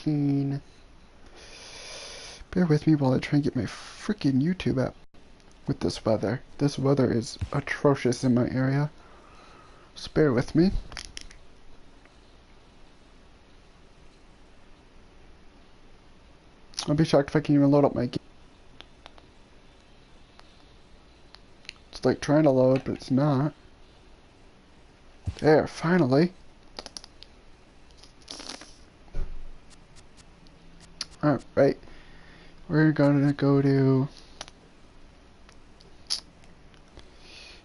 14. Bear with me while I try and get my freaking YouTube app with this weather. This weather is atrocious in my area. Just bear with me. I'll be shocked if I can even load up my game. It's like trying to load, but it's not. There, finally. Alright. We're gonna go to...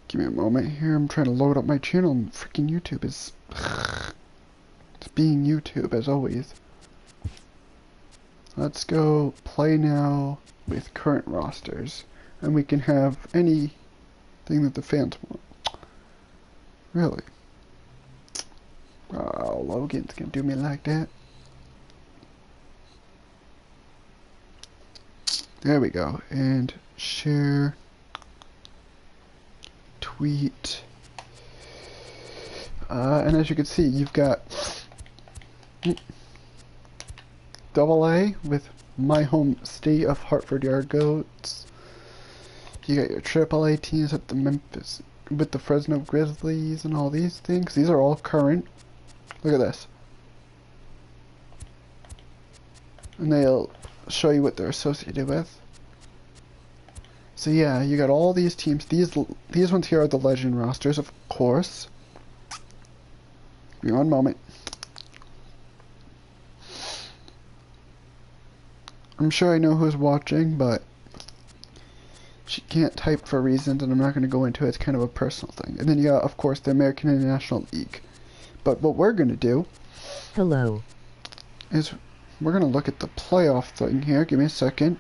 Give me a moment here. I'm trying to load up my channel and freaking YouTube is... It's being YouTube as always. Let's go play now with current rosters. And we can have anything that the fans want. Really? Oh, Logan's gonna do me like that. There we go. And share. Tweet. And as you can see, you've got AA with my home state of Hartford Yard Goats. You got your AAA teams at the Memphis with the Fresno Grizzlies and all these things. These are all current. Look at this. And they'll show you what they're associated with. So yeah, you got all these teams. These ones here are the legend rosters, of course. Give me one moment. I'm sure I know who's watching, but she can't type for reasons, and I'm not going to go into it. It's kind of a personal thing. And then you got, of course, the American International League. But what we're going to do... Hello. ...is we're going to look at the playoff thing here. Give me a second.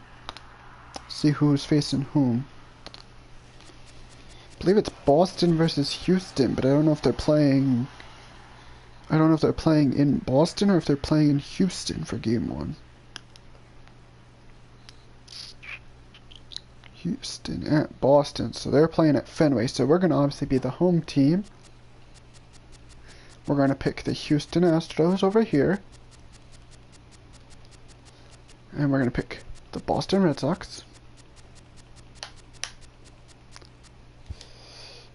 See who's facing whom. I believe it's Boston versus Houston, but I don't know if they're playing... I don't know if they're playing in Boston or if they're playing in Houston for Game 1. Houston at Boston, so they're playing at Fenway, so we're going to obviously be the home team. We're going to pick the Houston Astros over here. And we're going to pick the Boston Red Sox.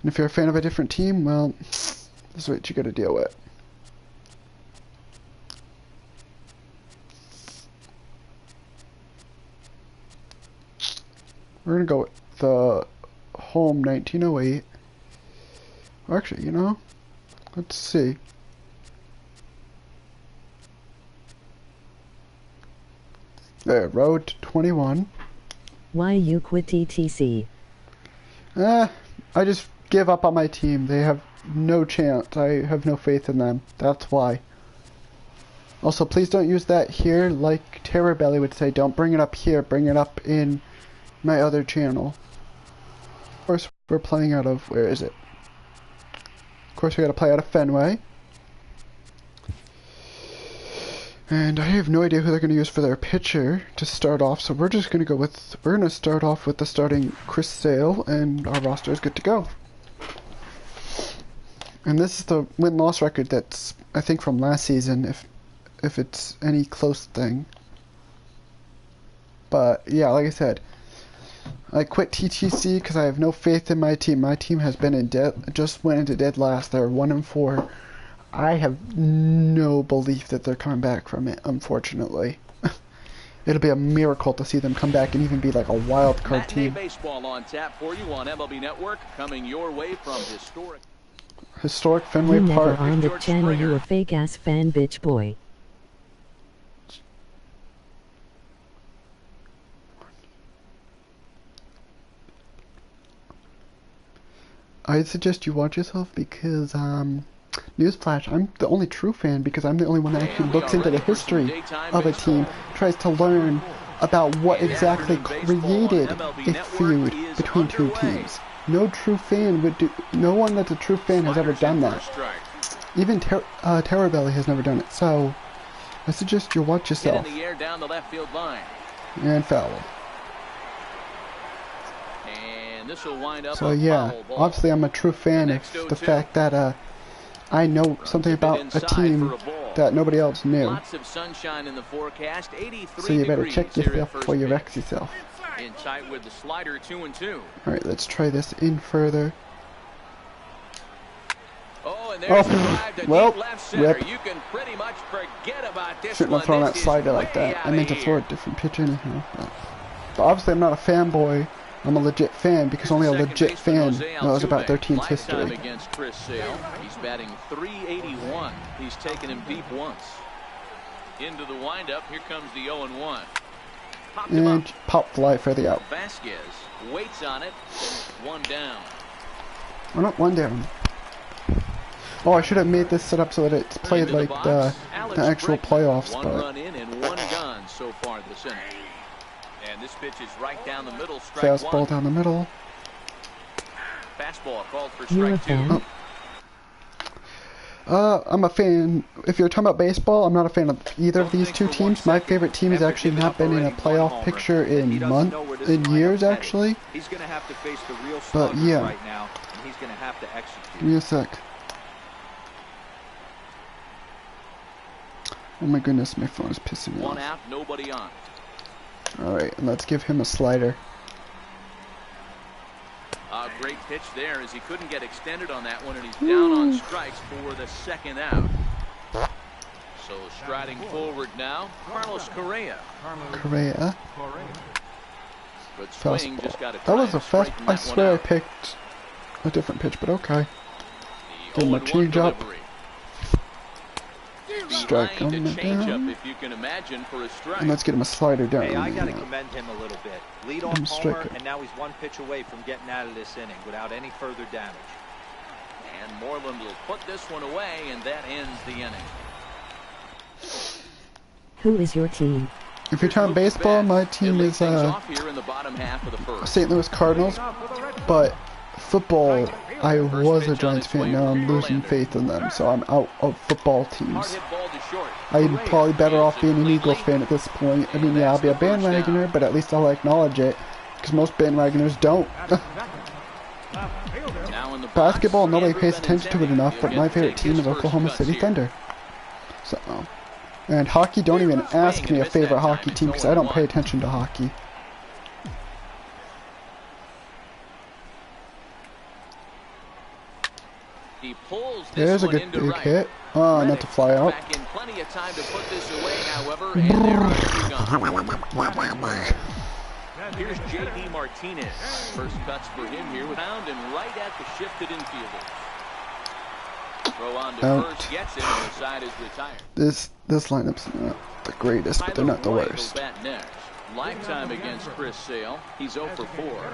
And if you're a fan of a different team, well, this is what you got to deal with. We're going to go with the home 1908. Or actually, you know, let's see. There, road 21. Why you quit TTC? I just give up on my team. They have no chance. I have no faith in them. That's why. Also, please don't use that here. Like Terror Belly would say, don't bring it up here. Bring it up in my other channel. Of course, we're playing out of... Where is it? Of course, we gotta play out of Fenway. And I have no idea who they're going to use for their pitcher to start off, so we're just going to go with... We're going to start off with the starting Chris Sale, and our roster is good to go. And this is the win-loss record that's, I think, from last season, if it's any close thing. But, yeah, like I said, I quit TTC because I have no faith in my team. My team has been in dead, just went into dead last. They're 1-4. I have no belief that they're coming back from it, unfortunately. It'll be a miracle to see them come back and even be like a wild card team. Baseball on tap for you on MLB Network, coming your way from historic Fenway Park. Never on the channel, you a fake ass fan bitch boy. I'd suggest you watch yourself because, newsflash, I'm the only true fan because I'm the only one that actually looks into the history of a team, tries to learn about what exactly created a feud between two teams. No true fan would do, no one that's a true fan has ever done that. Even Terror Belly has never done it, so I suggest you watch yourself. And foul. So yeah, obviously I'm a true fan of the fact that I know something about a team that nobody else knew. Lots of sunshine in the forecast. 83 So you better degrees check here at yourself first before you pitch. wreck yourself. In tight with the slider, 2-2. Alright, let's try this in further. Oh, and there's a drive to well, deep left center. rip. You can pretty much forget about this Shouldn't one. have thrown This that is slider way like that. out I meant to of throw a here. different pitch anyhow. But obviously I'm not a fanboy. I'm a legit fan because only a Second legit baseman fan Jose knows about Altuve. their team's Lifetime history. against Chris Sale. He's batting .381. He's taken him deep once. Into the windup. Here comes the 0-1. Popped him And up. pop fly for the out. Vasquez waits on it. One down. We're not one down. Oh, I should have made this set up so that it's played Into like box, the Alex actual Bregman. playoffs, One but run in and one gone so far this inning. And this pitch is right down the middle. Strike fastball one. down the middle. Fastball called for You're a strike two. fan? I'm a fan. If you're talking about baseball, I'm not a fan of either of these two teams. My favorite team has actually not been in a playoff picture in years, actually. He's going to have to face the real But sluggers yeah. right now, and he's going to have to execute. Give me a sec. Oh my goodness, my phone is pissing me One off. out, nobody on. Alright, and let's give him a slider. A great pitch there as he couldn't get extended on that one, and he's down on strikes for the second out. So striding forward now, Carlos Correa. Correa. Good swing, just Fastball. got to That was a fast. straighten I that one swear I out. picked a different pitch, but okay. The Give him a 0-1 change-up. delivery. Strike Behind on a the changeup, down. if you can imagine, for a strike. And let's get him a slider down. Hey, I got to Yeah. commend him a little bit. Lead I'm off a homer, striker. and now he's one pitch away from getting out of this inning without any further damage. And Moreland will put this one away, and that ends the inning. Who is your team? If you're talking baseball, my team He'll lead is things off here in the bottom half of the first. St. Louis Cardinals, but football, I was a Giants fan. Now I'm losing faith in them, so I'm out of football Hard teams. hit ball to short. I'm probably better off being an Eagles fan at this point. I mean, yeah, I'll be a bandwagoner, but at least I'll acknowledge it, because most bandwagoners don't. Now in the box, Basketball, nobody Andrew pays attention to it Benintendi. enough, He'll but get my to favorite take team his is first Oklahoma cuts City here. Thunder. So, and hockey, don't even ask me a favorite hockey team, because I don't pay attention to hockey. He pulls this There's a one good into big right. hit. Oh, not to fly out. Back in plenty of time to put this away, however, and there are two gone. Here's J.D. Martinez. First cuts for him here with pound and right at the shifted infielders. Throw on to Out. first, gets it, and the side is retired. This lineup's not the greatest, but they're not the Tyler Roy will worst. bat next. Lifetime against Chris Sale. He's 0 for 4.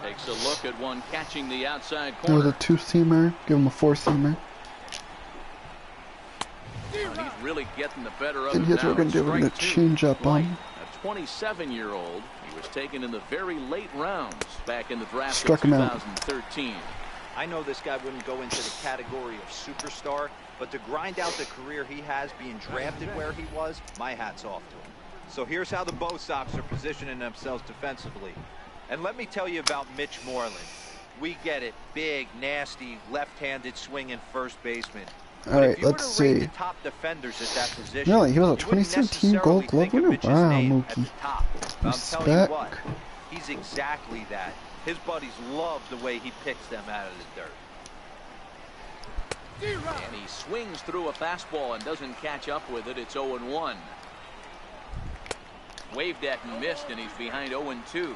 Takes a look at one catching the outside There was a corner. 2-seamer, give him a 4-seamer. And he's really getting the better of And it here's now. what we're gonna do, we're gonna Strike two. change up on. A 27-year-old. He was taken in the very late rounds back in the draft Struck of him out. 2013. I know this guy wouldn't go into the category of superstar, but to grind out the career he has being drafted where he was, my hat's off to him. So here's how the Bo Sox are positioning themselves defensively. And let me tell you about Mitch Moreland. We get it. Big, nasty, left-handed swinging first baseman. But Alright, if you were let's to rate see. the top defenders at that position, Really? He was a you wouldn't 2017 necessarily Gold Glove think of winner? Mitch's Wow, name at the Mookie. top. But I'm telling you Respect. what, he's exactly that. His buddies love the way he picks them out of the dirt. And he swings through a fastball and doesn't catch up with it. It's 0-1. Waved at and missed, and he's behind 0-2.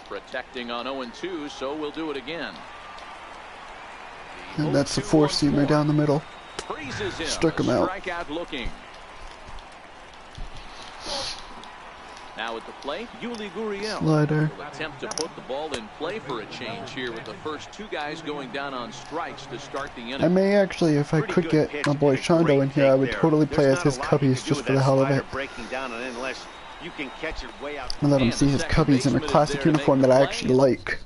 Protecting on 0-2, so we'll do it again. And that's the 4-seamer down the middle. Freezes him. Struck him A out. Strikeout looking. Now at the plate, Yuli Gurriel Slider. will attempt to put the ball in play for a change here with the first two guys going down on strikes to start the inning. I may actually, if I could get my boy Shondo in here, I would totally play as his Cubbies just for the hell of it. You can catch it way out. And let him And see the his second Cubbies in a baseman is classic there to make uniform the that I play. actually like.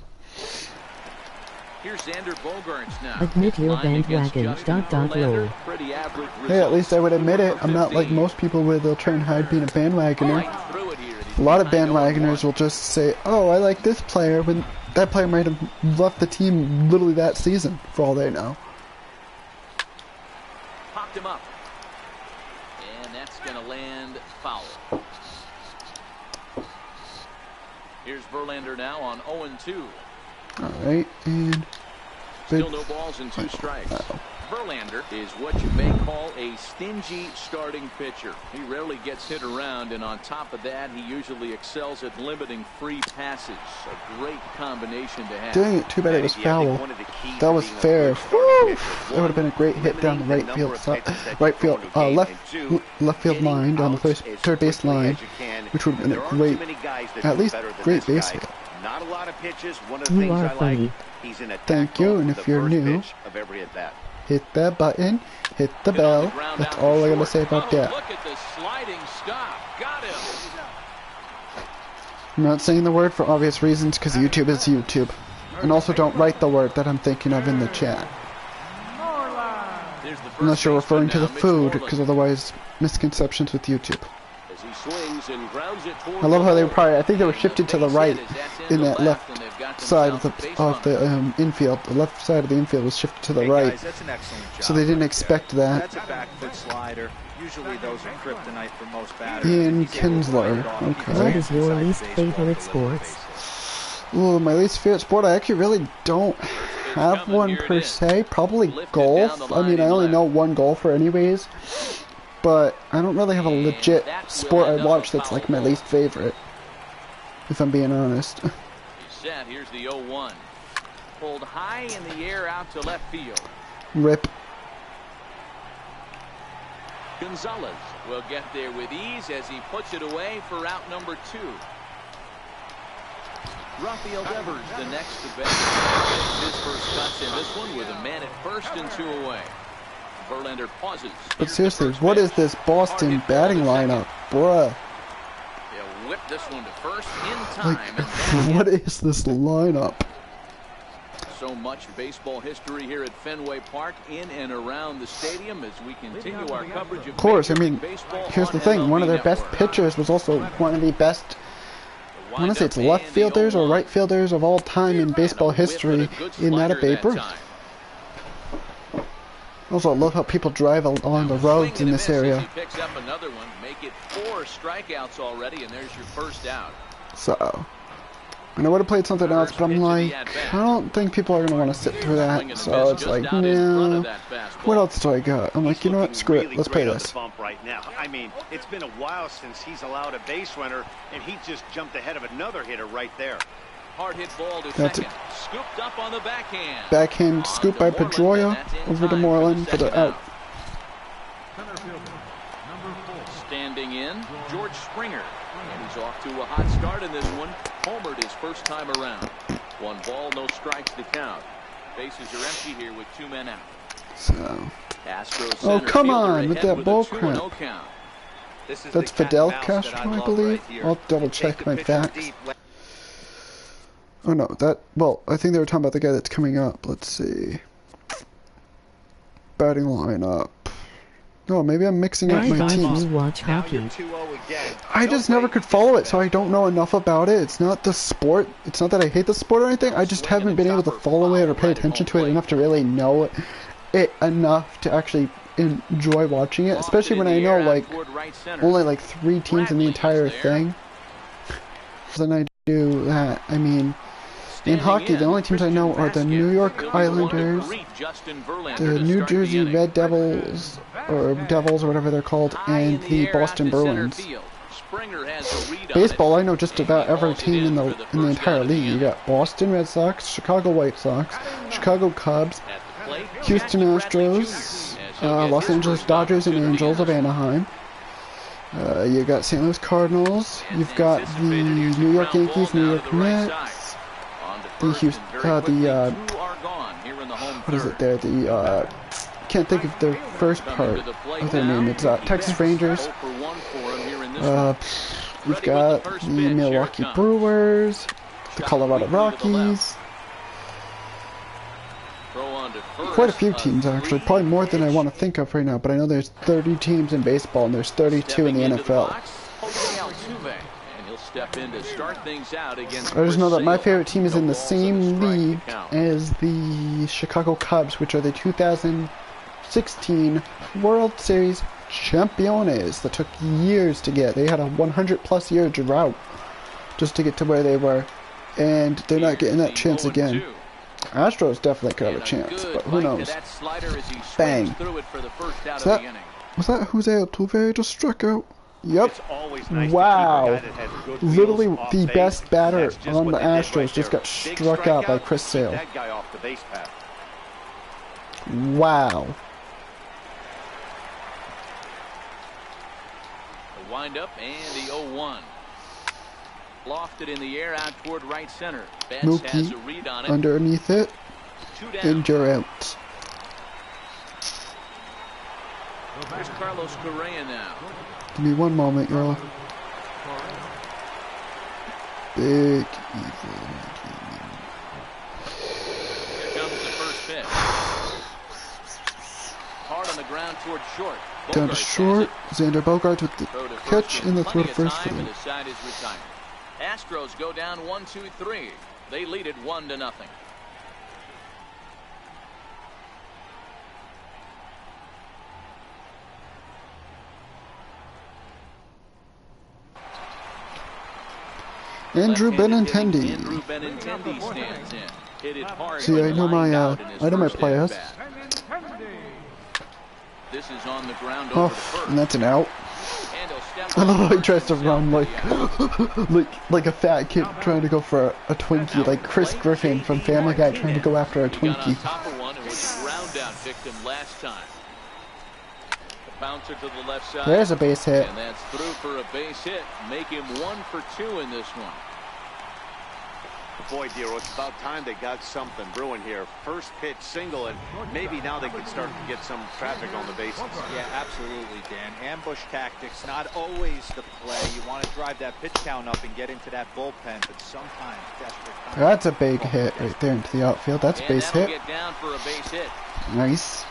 Here's Xander Bogaerts now. Admit your Line against bandwagon, Justin lol. Verlander. Pretty average Hey, at least I would admit it. results. I'm not like 15. most people where they'll try and hide being a bandwagoner. Right through it here. He's A lot of behind 0-1. bandwagoners will just say, oh, I like this player, when That player might have left the team literally that season, for all they know. Popped him up. And that's going to land foul. Here's Verlander now on 0-2. Alright, and... Still no balls and 2 strikes. Verlander is what you may call a stingy starting pitcher. He rarely gets hit around, and on top of that, he usually excels at limiting free passes. A great combination to have. Dang it, too bad it was foul. That was fair. Woo! That would have been a great hit down the right field left field line, down the third base line, which would have been a great, at least great base hit. Not a lot of pitches. One of the You things are I funny. like, he's in a Thank you, and if you're new, hit that button, hit the bell. That's all I gotta say about that. Look at the sliding stop. Got him. I'm not saying the word for obvious reasons, because YouTube is YouTube. And also don't write the word that I'm thinking of in the chat. Unless you're referring to the food, because otherwise misconceptions with YouTube. I love how they were probably, I think they were shifted to the right in that left side of the infield. The left side of the infield was shifted to the right. So they didn't expect that. That's a back foot slider. Usually those are kryptonite for most batters. Ian Kinsler. What Okay. is your least favorite sports? Ooh, my least favorite sport, I actually really don't have one per se. Probably golf. I mean, I only know one golfer anyways. But I don't really have a legit sport I watch that's like my least favorite, if I'm being honest. He's set. Here's the 0-1. Pulled high in the air out to left field. Rip. Gonzalez will get there with ease as he puts it away for out number 2. Rafael Devers, the next to bat. His first cuts in this one with a man at first and 2 away. Verlander pauses. But seriously, what is this Boston batting lineup, bruh? They'll whip this one to first in time. Like, what is this lineup? So much baseball history here at Fenway Park, in and around the stadium, as we continue our coverage Of course, I mean, baseball. here's the thing. One of their best pitchers was also one of the best, I want to say it's left fielders or right fielders of all time in baseball history in that of Babe Ruth. Also, I love how people drive along the roads in this area. He picks up another one, make it 4 strikeouts already, and there's your first out. So, and I would have played something else, but I'm like, I don't think people are going to want to sit through that. So it's like, no. What else do I got? I'm like, you know what? Screw it. Let's play this. Right now. I mean, it's been a while since he's allowed a base runner, and he just jumped ahead of another hitter right there. Hard hit ball to That's second. Scooped up on the backhand. Backhand scoop by Pedroia over to Moreland for the out. Standing in, George Springer. And he's off to a hot start in this one. Homered his first time around. 1 ball, no strikes to count. Bases are empty here with 2 men out. So, Oh, come on with that bull crap. That's Fidel Castro, I believe. I'll double check my facts. Oh no, well, I think they were talking about the guy that's coming up. Let's see. Batting lineup. No, maybe I'm mixing up my teams. You watch hockey. I just never could follow it, so I don't know enough about it. It's not the sport. It's not that I hate the sport or anything. I just haven't been able to follow it or pay attention to it enough to really know it enough to actually enjoy watching it. Especially when I know, like, only like 3 teams in the entire thing. Then I do that. I mean, in hockey, the only teams I know are the New York Islanders, the New Jersey Red Devils, or Devils, or whatever they're called, and the Boston Bruins. Baseball, I know just about every team in the entire league. You got Boston Red Sox, Chicago White Sox, Chicago Cubs, Houston Astros, Los Angeles Dodgers and Angels of Anaheim. You got St. Louis Cardinals. You've got the New York Yankees, New York Mets. What is it there? Can't think of the first part of their name. It's Texas Rangers. We've got the Milwaukee Brewers, the Colorado Rockies. Quite a few teams, actually. Probably more than I want to think of right now, but I know there's 30 teams in baseball, and there's 32 in the NFL. step in to start things out against. I just know that my Sale. favorite team is in No the balls and a same strike to league count. as the Chicago Cubs, which are the 2016 World Series champions that took years to get. They had a 100+ year drought just to get to where they were, and they're not getting that chance again. Astros definitely could have a chance, but who knows? Bang. So was that Jose Altuve just struck out? Yep. It's always nice to Wow. keep a guy that has good Literally wheels off the base, best batter and that's just on what the they did right Astros just there. got Big struck out by strikeout, Chris keep Sale. that guy off the base path. Wow. The windup and the 0-1. Lofted in the air out toward right center. Betts has a read on it. Underneath it. 2 down. And you're out. Here's Carlos Correa now. Give me one moment, y'all. Big evil. Here comes the first pitch. Hard on the ground toward short. Down to Bogarts short. has it. Xander Bogart with the Throw to first catch with and the throw plenty to of first for time, them. and the side is retired. Astros go down 1-2-3. They lead it 1-0. Andrew Left-handed hitting, Benintendi. Andrew Benintendi stands in. Hit it hard, See, but I know lined my out in his I know my first players. at-bat. This is on the ground over Oh, to first. and that's an out. And he'll step I love how he on tries to first run himself. like a fat kid trying to go for a Twinkie, like Chris Griffin from Family Guy trying to go after a He got on Twinkie. top of one and was a ground out victim last time. The bouncer to the left side. There's a base hit. And that's through for a base hit. Make him 1 for 2 in this one. Boy, Dero, it's about time they got something brewing here. First pitch single, and maybe now they could start to get some traffic on the bases. Yeah, absolutely, Dan. Ambush tactics, not always the play. You want to drive that pitch count up and get into that bullpen, but sometimes desperate times. That's a big hit right there into the outfield. That's a And base that'll hit. get down for a base hit. Nice.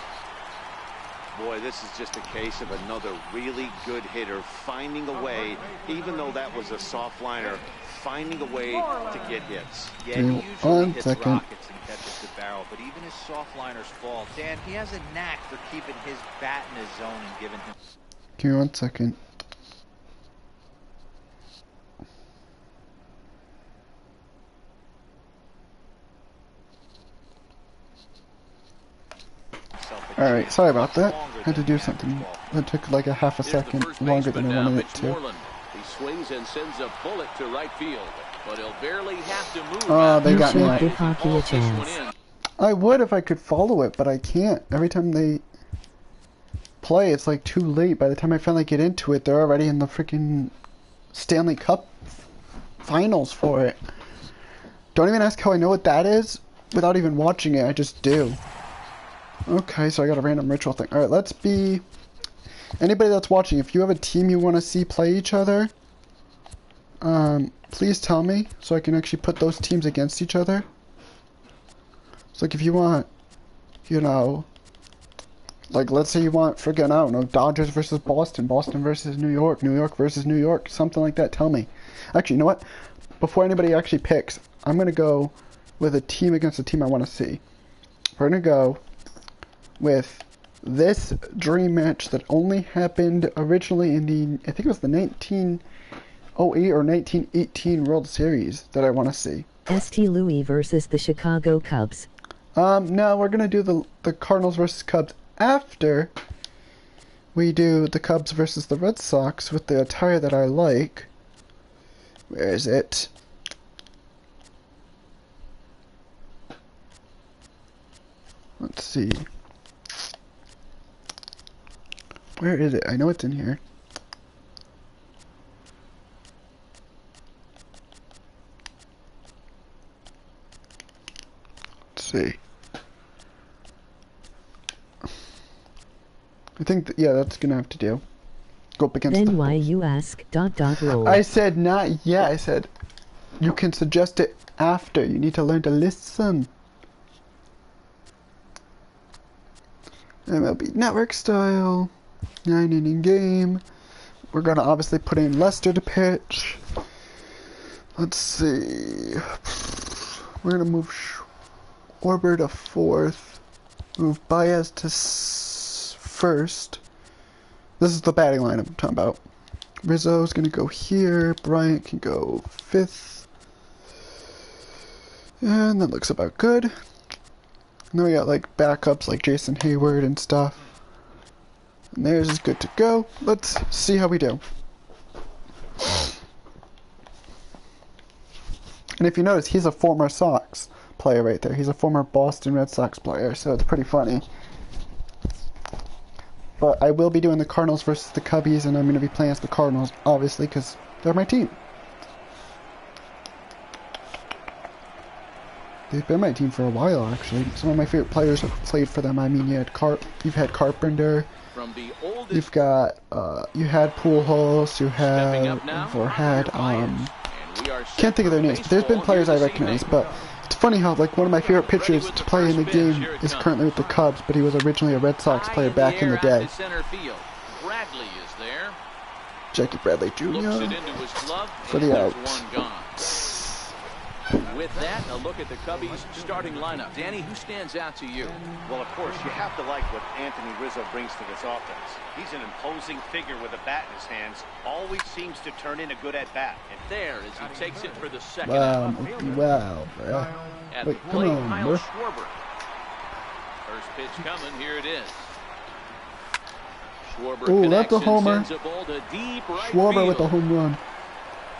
Boy, this is just a case of another really good hitter finding a way, even though that was a soft liner, finding a way to get hits. Yeah, Give he me usually one hits second. rockets and catches the barrel, but even his soft liners fall. Dan, he has a knack for keeping his bat in his zone and giving him. Give me 1 second. Alright, sorry about that. Had to do something that took like a half a Here's the second first longer baseman than I now, wanted Mitch it to. Moreland. He swings and sends a bullet to right field, but he'll barely have to move. Oh, out they there. got me should out. give hockey a Balls this one chance. in. I would if I could follow it, but I can't. Every time they play, it's like too late. By the time I finally get into it, they're already in the freaking Stanley Cup finals for it. Don't even ask how I know what that is without even watching it. I just do. Okay, so I got a random ritual thing. Alright, let's be... Anybody that's watching, if you have a team you want to see play each other, please tell me so I can actually put those teams against each other. So like if you want, you know, like let's say you want friggin', I don't know, Dodgers versus Boston, Boston versus New York, New York versus New York, something like that, tell me. Actually, you know what? Before anybody actually picks, I'm going to go with a team against a team I want to see. We're going to go with this dream match that only happened originally in the, I think it was the 1908 or 1918 World Series that I want to see. St. Louis versus the Chicago Cubs. No, we're gonna do the Cardinals versus Cubs after we do the Cubs versus the Red Sox with the attire that I like. Where is it? Let's see. Where is it? I know it's in here. Let's see. I think, yeah, that's gonna have to do. Go up against Then the... why you ask ... roll. I said not yet. I said you can suggest it after. You need to learn to listen. MLB Network style. 9-inning game. We're gonna obviously put in Lester to pitch. Let's see. We're gonna move Schwarber to fourth. Move Baez to first. This is the batting line I'm talking about. Rizzo's gonna go here. Bryant can go fifth. And that looks about good. And then we got like backups like Jason Hayward and stuff. And theirs is good to go. Let's see how we do. And if you notice, he's a former Sox player right there. He's a former Boston Red Sox player, so it's pretty funny. But I will be doing the Cardinals versus the Cubbies, and I'm going to be playing as the Cardinals, obviously, because they're my team. They've been my team for a while, actually. Some of my favorite players have played for them. I mean, you've had Carpenter. From the oldest, You've got, you had Pujols, you had, can't think of their names, but there's been players I recognize, but it's funny how, like, one of my favorite pitchers to play in the game is currently with the Cubs, but he was originally a Red Sox player back in the day. Bradley is there. Jackie Bradley Jr. for the out. With that, a look at the Cubbies starting lineup. Danny, who stands out to you? Well, of course, you have to like what Anthony Rizzo brings to this offense. He's an imposing figure with a bat in his hands. Always seems to turn in a good at-bat. And there, as he takes it for the second Wow, out. wow, bro. At Wait, the plate, come on, Kyle bro. Schwarber. First pitch coming, here it is. Schwarber Ooh, connects that's a homer. and sends a ball to deep right Schwarber field. with the home run.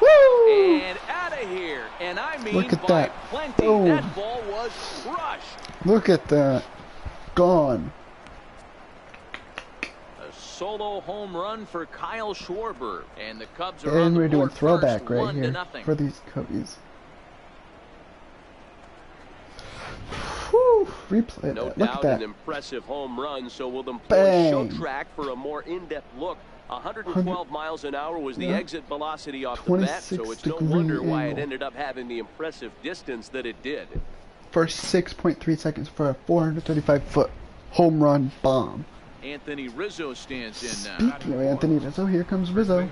Woo! And out of here. And I mean Look at by that. plenty. Boom. That ball was crushed. Look at that. Gone. A solo home run for Kyle Schwarber. And the Cubs are on And the we're doing board throwback first, right here 1-0. for these Cubbies. Whew, replay No that. Look at doubt that. an impressive home run, so we'll employ Bang. show track for a more in-depth look. 112 miles an hour was the Yeah. exit velocity off the bat, so it's no 26-degree wonder why it angle. ended up having the impressive distance that it did. For 6.3 seconds for a 435-foot home run bomb. Anthony Rizzo stands in now. Speaking of Anthony Rizzo, here comes Rizzo.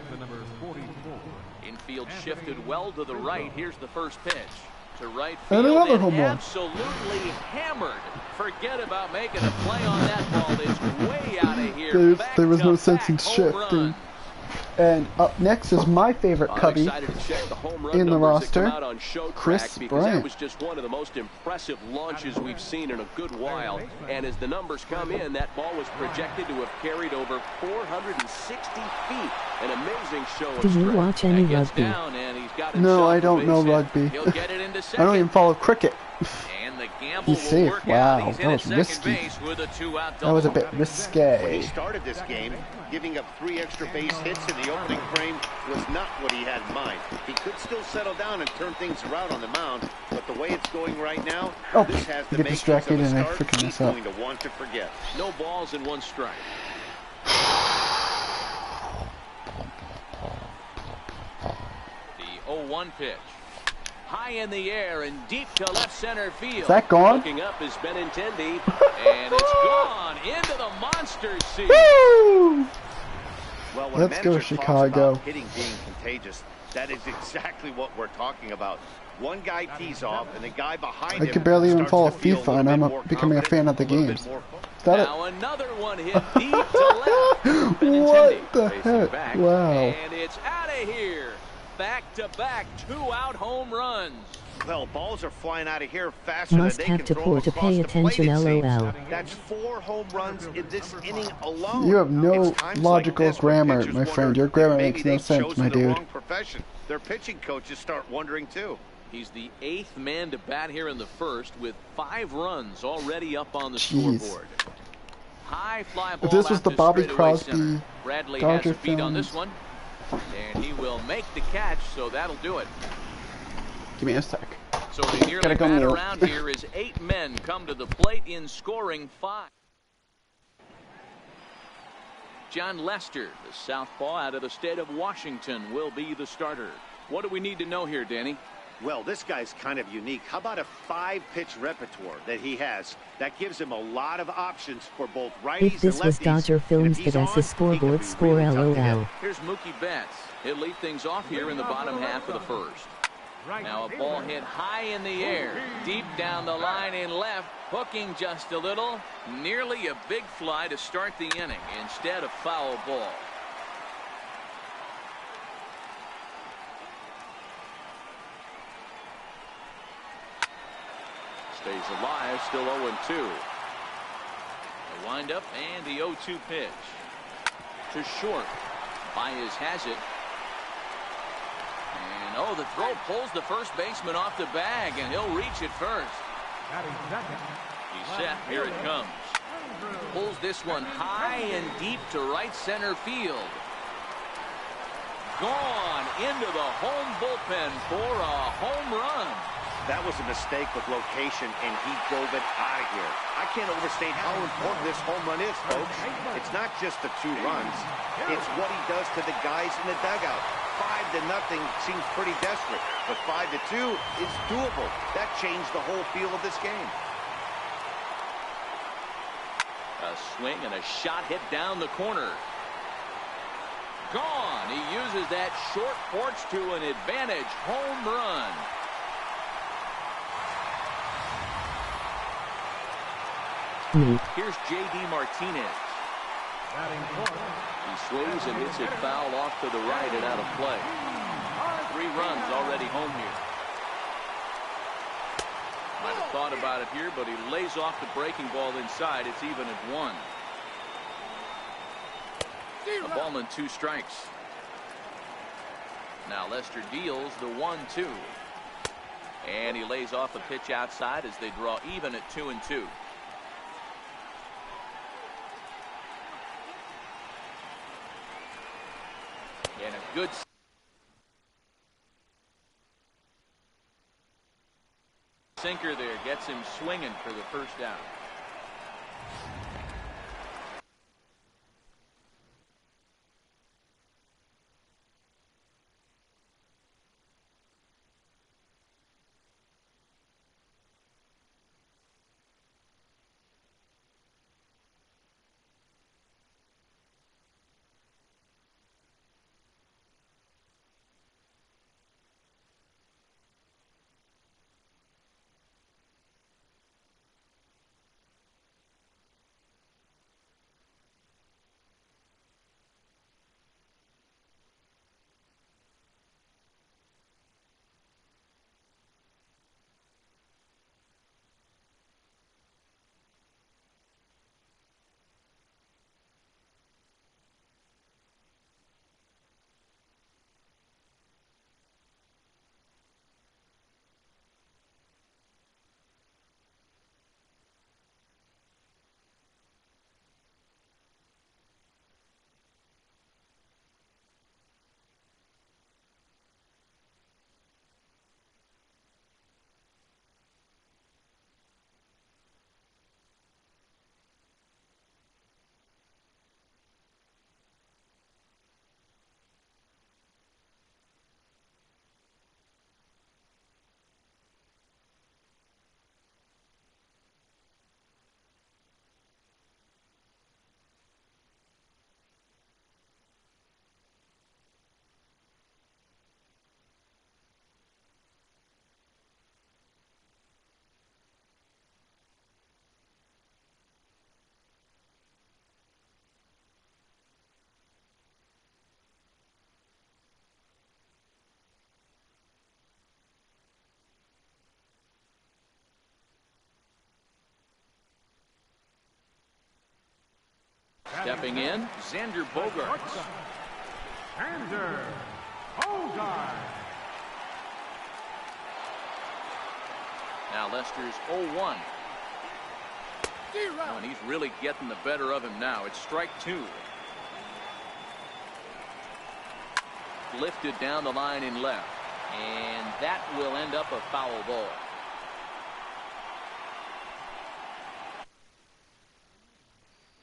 Infield shifted well to the right. Here's the first pitch. To right And field another and home run. absolutely hammered. Forget about making a play on that ball. It's way out of here. There was no sense Back-to-back in home shifting. run. And up next is my favorite I'm Cubby excited to check the home run in the numbers that come roster, out on show Chris track, because Bryant. that was just one of the most impressive launches we've seen in a good while. And as the numbers come in, that ball was projected to have carried over 460 feet. An amazing show of Do you strength. watch any That gets rugby? down, and he's got No, himself I a don't base know hit. rugby. He'll get it into I second. don't even follow cricket. And the gamble He's will safe. work Wow, out. He's that in was at second risky. base with a two-out That was a double. bit When he risque. started this game, giving up 3 extra base hits in the opening frame was not what he had in mind. He could still settle down and turn things around on the mound, but the way it's going right now, Oh, this has I the get makings distracted of a and I start freaking he's mess up. going to want to forget. No balls and 1 strike. The 0-1 pitch. High in the air and deep to left center field. Is that gone? Looking up is Benintendi. And it's gone into the monster seat. Woo! Well, when Let's a go, manager talks Chicago. about hitting being contagious, that is exactly what we're talking about. One guy tees off, and the guy behind I him could barely even starts follow to feel FIFA, and little I'm bit more becoming a fan of the confident, a games. little bit more Is that it? Now another one hit deep to left. Benintendi What the facing heck? back, Wow. And it's out of here. Back-to-back 2-out home runs. Well, balls are flying out of here faster Must than they have can to throw pour them to across pay the plate, attention, it seems. LOL. That's 4 home runs in this inning alone. You have no It's times logical like this when grammar, pitchers my wonder friend. Your if grammar maybe makes no they've sense, chosen my the dude. wrong profession. Their pitching coaches start wondering too. He's the 8th man to bat here in the first with 5 runs already up on the Jeez. scoreboard. High fly ball If this was out the to Bobby straightaway Crosby center. Bradley Dodger has a beat on films. this one. And he will make the catch, so that'll do it. Give me a sec. So the nearly Gotta go bat mute. around here is 8 men come to the plate in scoring 5. John Lester, the southpaw out of the state of Washington, will be the starter. What do we need to know here, Danny? Well, this guy's kind of unique. How about a 5-pitch repertoire that he has? That gives him a lot of options for both righties If this and was lefties. Dodger And Films, if he's that's on, a he scoreboard can be score, really tough to hit. LOL. Here's Mookie Betts. He'll lead things off here in the bottom half of the first. Now a ball hit high in the air, deep down the line in left, hooking just a little. Nearly a big fly to start the inning. Instead, a foul ball. Stays alive, still 0-2. The windup and the 0-2 pitch. To short. Baez has it. And oh, the throw pulls the first baseman off the bag, and he'll reach it first. He's set. Here it comes. Pulls this one high and deep to right center field. Gone into the home bullpen for a home run. That was a mistake with location, and he drove it out of here. I can't overstate how important this home run is, folks. It's not just the 2 runs. It's what he does to the guys in the dugout. 5-0 seems pretty desperate, but 5-2 is doable. That changed the whole feel of this game. A swing and a shot hit down the corner. Gone. He uses that short porch to an advantage home run. Here's J.D. Martinez. He swings and hits it foul off to the right and out of play. 3 runs already home here. Might have thought about it here, but he lays off the breaking ball inside. It's even at 1. A ball and 2 strikes. Now Lester deals the 1-2. And he lays off a pitch outside as they draw even at 2-2. And a good sinker there gets him swinging for the first down. Stepping in, Xander Bogaerts. Now Lester's 0-1. Oh, and he's really getting the better of him now. It's strike 2. Lifted down the line in left. And that will end up a foul ball.